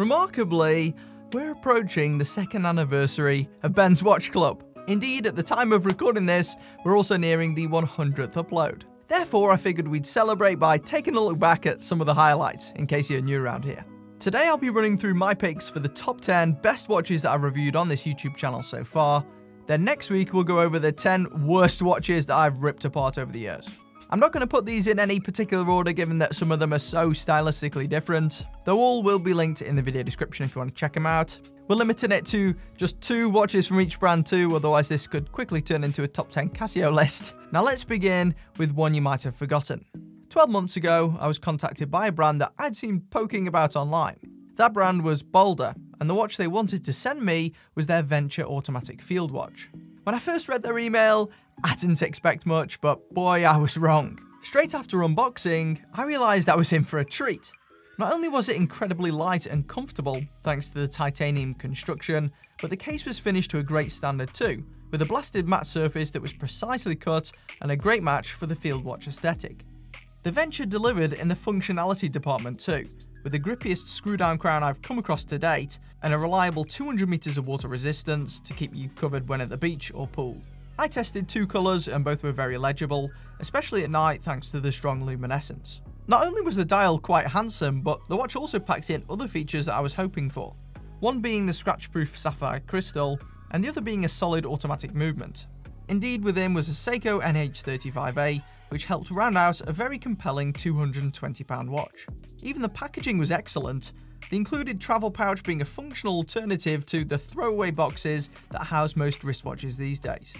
Remarkably, we're approaching the 2nd anniversary of Ben's Watch Club. Indeed, at the time of recording this, we're also nearing the 100th upload. Therefore, I figured we'd celebrate by taking a look back at some of the highlights, in case you're new around here. Today I'll be running through my picks for the top 10 best watches that I've reviewed on this YouTube channel so far. Then next week we'll go over the 10 worst watches that I've ripped apart over the years. I'm not going to put these in any particular order given that some of them are so stylistically different, though all will be linked in the video description if you want to check them out. We're limiting it to just 2 watches from each brand too, otherwise this could quickly turn into a top 10 Casio list. Now let's begin with one you might have forgotten. 12 months ago, I was contacted by a brand that I'd seen poking about online. That brand was Boulder, and the watch they wanted to send me was their Venture automatic field watch. When I first read their email, I didn't expect much, but boy, I was wrong. Straight after unboxing, I realised I was in for a treat. Not only was it incredibly light and comfortable, thanks to the titanium construction, but the case was finished to a great standard too, with a blasted matte surface that was precisely cut and a great match for the field watch aesthetic. The Venture delivered in the functionality department too, with the grippiest screw-down crown I've come across to date, and a reliable 200 meters of water resistance to keep you covered when at the beach or pool. I tested 2 colours and both were very legible, especially at night thanks to the strong luminescence. Not only was the dial quite handsome, but the watch also packs in other features that I was hoping for. One being the scratch-proof sapphire crystal, and the other being a solid automatic movement. Indeed, within was a Seiko NH35A, which helped round out a very compelling £220 watch. Even the packaging was excellent, the included travel pouch being a functional alternative to the throwaway boxes that house most wristwatches these days.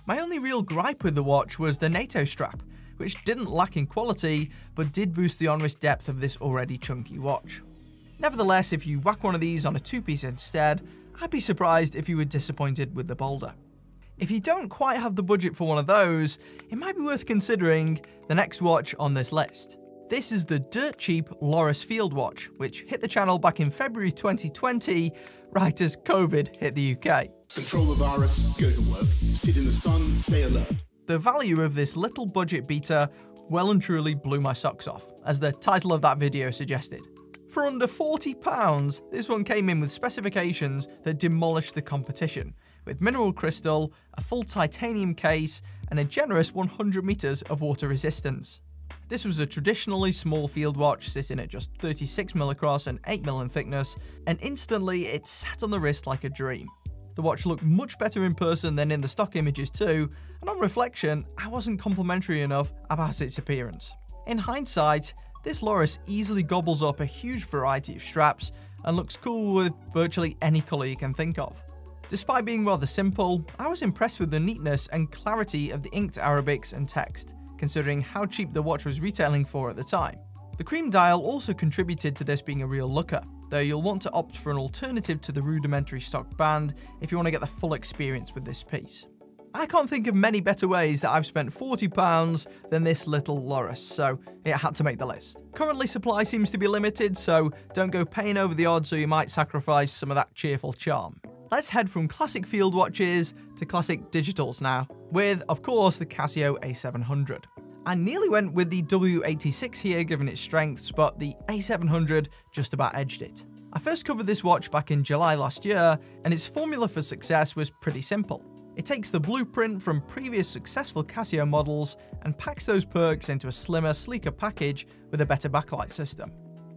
My only real gripe with the watch was the NATO strap, which didn't lack in quality, but did boost the on-wrist depth of this already chunky watch. Nevertheless, if you whack one of these on a 2-piece instead, I'd be surprised if you were disappointed with the Boulder. If you don't quite have the budget for one of those, it might be worth considering the next watch on this list. This is the dirt cheap Loris Field Watch, which hit the channel back in February 2020, right as COVID hit the UK. Control the virus, go to work, sit in the sun, stay alert. The value of this little budget beater well and truly blew my socks off, as the title of that video suggested. For under £40, this one came in with specifications that demolished the competition, with mineral crystal, a full titanium case, and a generous 100 meters of water resistance. This was a traditionally small field watch sitting at just 36mm across and 8mm in thickness, and instantly it sat on the wrist like a dream. The watch looked much better in person than in the stock images too, and on reflection, I wasn't complimentary enough about its appearance. In hindsight, this Loris easily gobbles up a huge variety of straps and looks cool with virtually any colour you can think of. Despite being rather simple, I was impressed with the neatness and clarity of the inked Arabics and text, considering how cheap the watch was retailing for at the time. The cream dial also contributed to this being a real looker, though you'll want to opt for an alternative to the rudimentary stock band if you want to get the full experience with this piece. I can't think of many better ways that I've spent £40 than this little Loris, so it had to make the list. Currently supply seems to be limited, so don't go paying over the odds or you might sacrifice some of that cheerful charm. Let's head from classic field watches to classic digitals now, with, of course, the Casio A700. I nearly went with the W86 here given its strengths, but the A700 just about edged it. I first covered this watch back in July last year, and its formula for success was pretty simple. It takes the blueprint from previous successful Casio models and packs those perks into a slimmer, sleeker package with a better backlight system.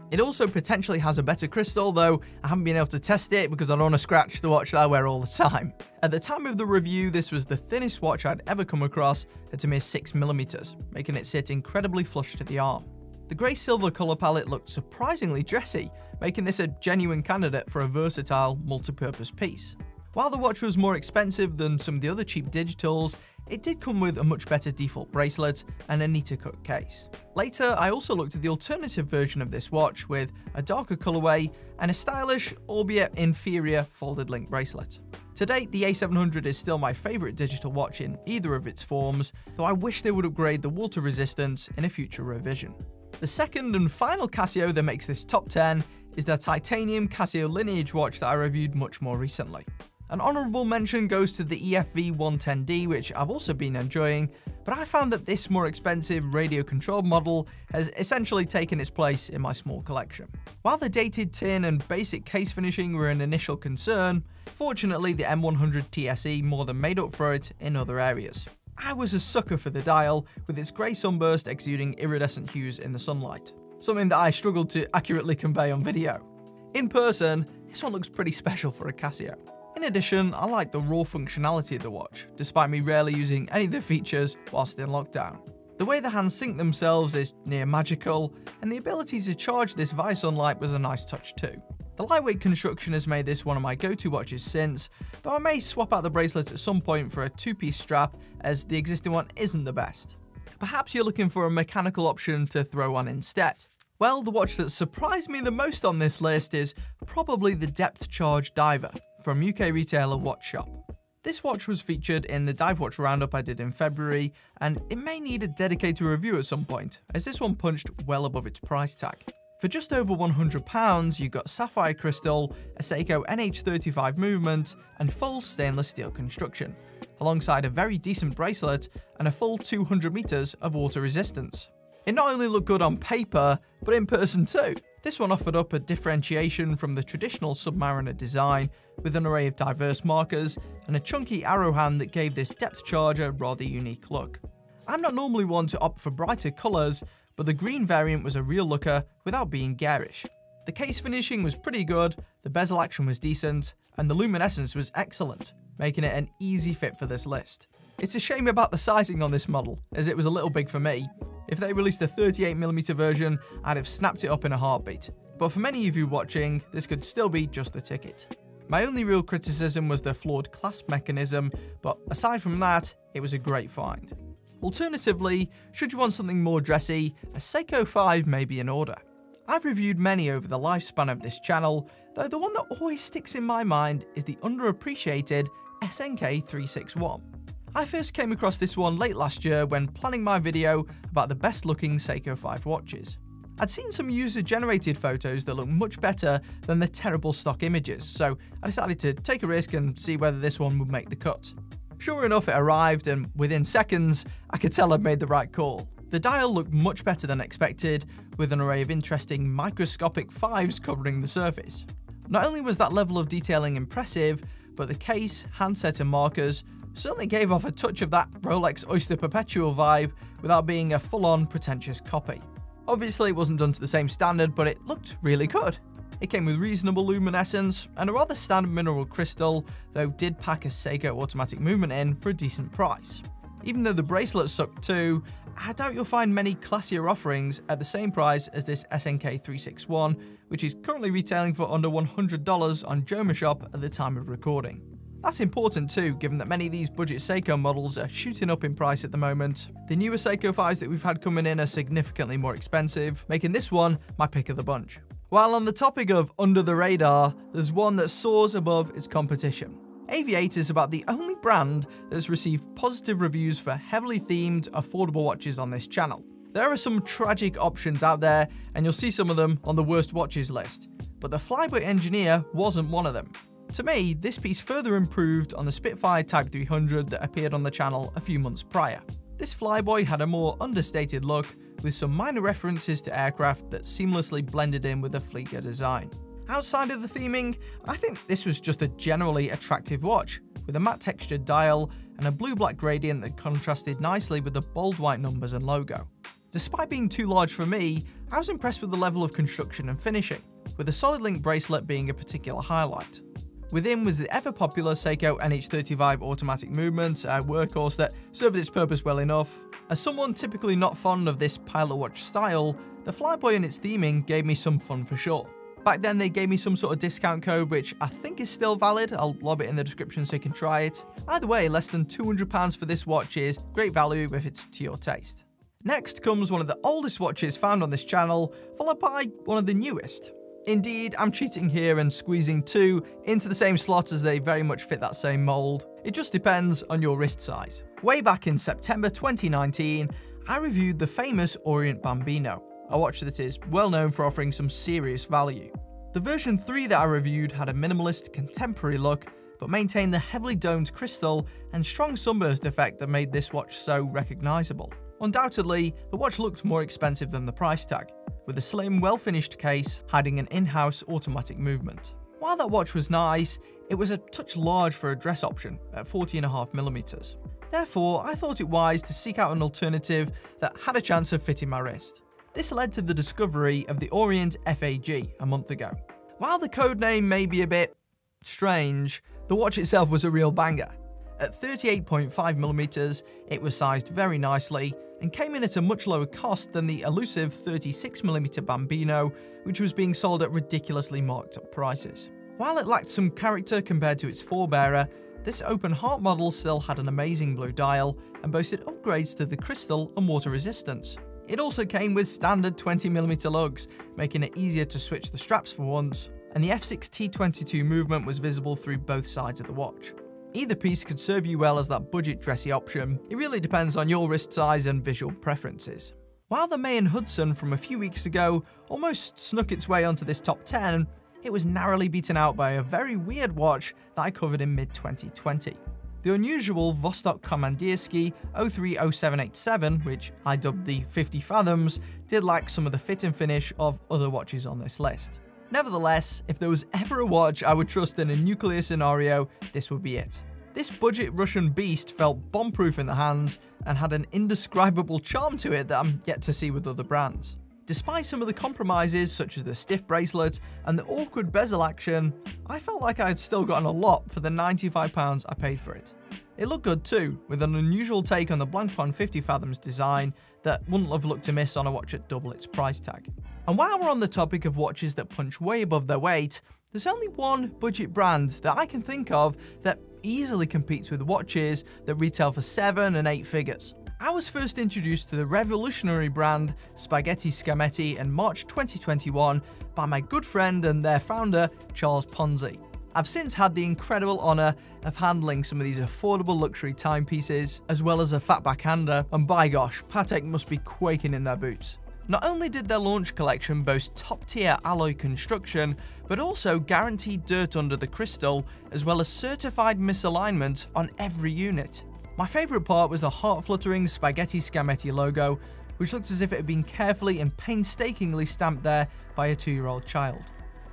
It also potentially has a better crystal, though I haven't been able to test it because I don't want to scratch the watch that I wear all the time. At the time of the review, this was the thinnest watch I'd ever come across at a mere 6mm, making it sit incredibly flush to the arm. The grey-silver colour palette looked surprisingly dressy, making this a genuine candidate for a versatile, multi-purpose piece. While the watch was more expensive than some of the other cheap digitals, it did come with a much better default bracelet and a neater cut case. Later, I also looked at the alternative version of this watch with a darker colourway and a stylish, albeit inferior, folded link bracelet. To date, the A700 is still my favourite digital watch in either of its forms, though I wish they would upgrade the water resistance in a future revision. The second and final Casio that makes this top 10 is the titanium Casio lineage watch that I reviewed much more recently. An honourable mention goes to the EFV 110D, which I've also been enjoying, but I found that this more expensive radio-controlled model has essentially taken its place in my small collection. While the dated tin and basic case finishing were an initial concern, fortunately the M100 TSE more than made up for it in other areas. I was a sucker for the dial, with its grey sunburst exuding iridescent hues in the sunlight, something that I struggled to accurately convey on video. In person, this one looks pretty special for a Casio. In addition, I like the raw functionality of the watch, despite me rarely using any of the features whilst in lockdown. The way the hands sync themselves is near magical, and the ability to charge this via sunlight was a nice touch too. The lightweight construction has made this one of my go-to watches since, though I may swap out the bracelet at some point for a two-piece strap, as the existing one isn't the best. Perhaps you're looking for a mechanical option to throw on instead. Well, the watch that surprised me the most on this list is probably the Depth Charge Diver from UK retailer Watch Shop. This watch was featured in the Dive Watch Roundup I did in February, and it may need a dedicated review at some point, as this one punched well above its price tag. For just over £100, you got sapphire crystal, a Seiko NH35 movement, and full stainless steel construction, alongside a very decent bracelet and a full 200 meters of water resistance. It not only looked good on paper, but in person too. This one offered up a differentiation from the traditional Submariner design, with an array of diverse markers and a chunky arrow hand that gave this depth charge a rather unique look. I'm not normally one to opt for brighter colours, but the green variant was a real looker without being garish. The case finishing was pretty good, the bezel action was decent, and the luminescence was excellent, making it an easy fit for this list. It's a shame about the sizing on this model, as it was a little big for me. If they released a 38mm version, I'd have snapped it up in a heartbeat. But for many of you watching, this could still be just the ticket. My only real criticism was the flawed clasp mechanism, but aside from that, it was a great find. Alternatively, should you want something more dressy, a Seiko 5 may be in order. I've reviewed many over the lifespan of this channel, though the one that always sticks in my mind is the underappreciated SNK 361. I first came across this one late last year when planning my video about the best looking Seiko 5 watches. I'd seen some user-generated photos that looked much better than the terrible stock images, so I decided to take a risk and see whether this one would make the cut. Sure enough, it arrived, and within seconds, I could tell I'd made the right call. The dial looked much better than expected, with an array of interesting microscopic 5s covering the surface. Not only was that level of detailing impressive, but the case, handset and markers certainly gave off a touch of that Rolex Oyster Perpetual vibe without being a full-on pretentious copy. Obviously, it wasn't done to the same standard, but it looked really good. It came with reasonable luminescence and a rather standard mineral crystal, though did pack a Seiko automatic movement in for a decent price. Even though the bracelet sucked too, I doubt you'll find many classier offerings at the same price as this SNK 361, which is currently retailing for under $100 on Joma Shop at the time of recording. That's important too, given that many of these budget Seiko models are shooting up in price at the moment. The newer Seiko 5s that we've had coming in are significantly more expensive, making this one my pick of the bunch. While on the topic of under the radar, there's one that soars above its competition. Aviator is about the only brand that's received positive reviews for heavily themed, affordable watches on this channel. There are some tragic options out there, and you'll see some of them on the worst watches list, but the Flyboy Engineer wasn't one of them. To me, this piece further improved on the Spitfire Type 300 that appeared on the channel a few months prior. This Flyboy had a more understated look, with some minor references to aircraft that seamlessly blended in with the Flieger design. Outside of the theming, I think this was just a generally attractive watch, with a matte textured dial and a blue-black gradient that contrasted nicely with the bold white numbers and logo. Despite being too large for me, I was impressed with the level of construction and finishing, with the solid link bracelet being a particular highlight. Within was the ever-popular Seiko NH35 automatic movement, a workhorse that served its purpose well enough. As someone typically not fond of this pilot watch style, the Flyboy and its theming gave me some fun for sure. Back then they gave me some sort of discount code which I think is still valid. I'll lob it in the description so you can try it. Either way, less than £200 for this watch is great value if it's to your taste. Next comes one of the oldest watches found on this channel, followed by one of the newest. Indeed, I'm cheating here and squeezing two into the same slot as they very much fit that same mold. It just depends on your wrist size. Way back in September 2019, I reviewed the famous Orient Bambino, a watch that is well known for offering some serious value. The version 3 that I reviewed had a minimalist, contemporary look, but maintained the heavily domed crystal and strong sunburst effect that made this watch so recognisable. Undoubtedly, the watch looked more expensive than the price tag, with a slim, well-finished case hiding an in-house automatic movement. While that watch was nice, it was a touch large for a dress option at 40.5mm. Therefore, I thought it wise to seek out an alternative that had a chance of fitting my wrist. This led to the discovery of the Orient FAG a month ago. While the codename may be a bit strange, the watch itself was a real banger. At 38.5mm, it was sized very nicely and came in at a much lower cost than the elusive 36mm Bambino, which was being sold at ridiculously marked up prices. While it lacked some character compared to its forebearer, this open heart model still had an amazing blue dial and boasted upgrades to the crystal and water resistance. It also came with standard 20mm lugs, making it easier to switch the straps for once, and the F6T22 movement was visible through both sides of the watch. Either piece could serve you well as that budget dressy option. It really depends on your wrist size and visual preferences. While the May & Hudson from a few weeks ago almost snuck its way onto this top 10, it was narrowly beaten out by a very weird watch that I covered in mid-2020. The unusual Vostok Komandirskie 030787, which I dubbed the 50 Fathoms, did lack some of the fit and finish of other watches on this list. Nevertheless, if there was ever a watch I would trust in a nuclear scenario, this would be it. This budget Russian beast felt bomb-proof in the hands and had an indescribable charm to it that I'm yet to see with other brands. Despite some of the compromises, such as the stiff bracelet and the awkward bezel action, I felt like I had still gotten a lot for the £95 I paid for it. It looked good too, with an unusual take on the Blancpain 50 Fathoms design that wouldn't have looked amiss on a watch at double its price tag. And while we're on the topic of watches that punch way above their weight, there's only one budget brand that I can think of that easily competes with watches that retail for 7 and 8 figures. I was first introduced to the revolutionary brand Spaghetti Scametti in March 2021 by my good friend and their founder, Charles Ponzi. I've since had the incredible honour of handling some of these affordable luxury timepieces, as well as a fatback hander, and by gosh, Patek must be quaking in their boots. Not only did their launch collection boast top-tier alloy construction, but also guaranteed dirt under the crystal, as well as certified misalignment on every unit. My favourite part was the heart-fluttering Spaghetti Scametti logo, which looked as if it had been carefully and painstakingly stamped there by a 2-year-old child.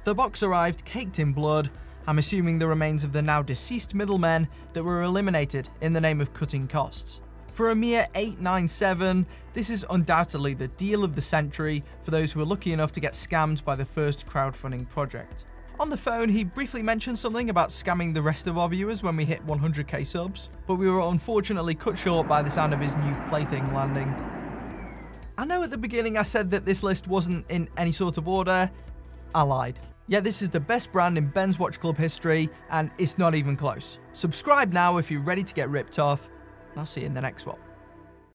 The box arrived caked in blood. I'm assuming the remains of the now deceased middlemen that were eliminated in the name of cutting costs. For a mere $897, this is undoubtedly the deal of the century for those who were lucky enough to get scammed by the first crowdfunding project. On the phone, he briefly mentioned something about scamming the rest of our viewers when we hit 100k subs, but we were unfortunately cut short by the sound of his new plaything landing. I know at the beginning I said that this list wasn't in any sort of order. I lied. Yeah, this is the best brand in Ben's Watch Club history, and it's not even close. Subscribe now if you're ready to get ripped off, and I'll see you in the next one.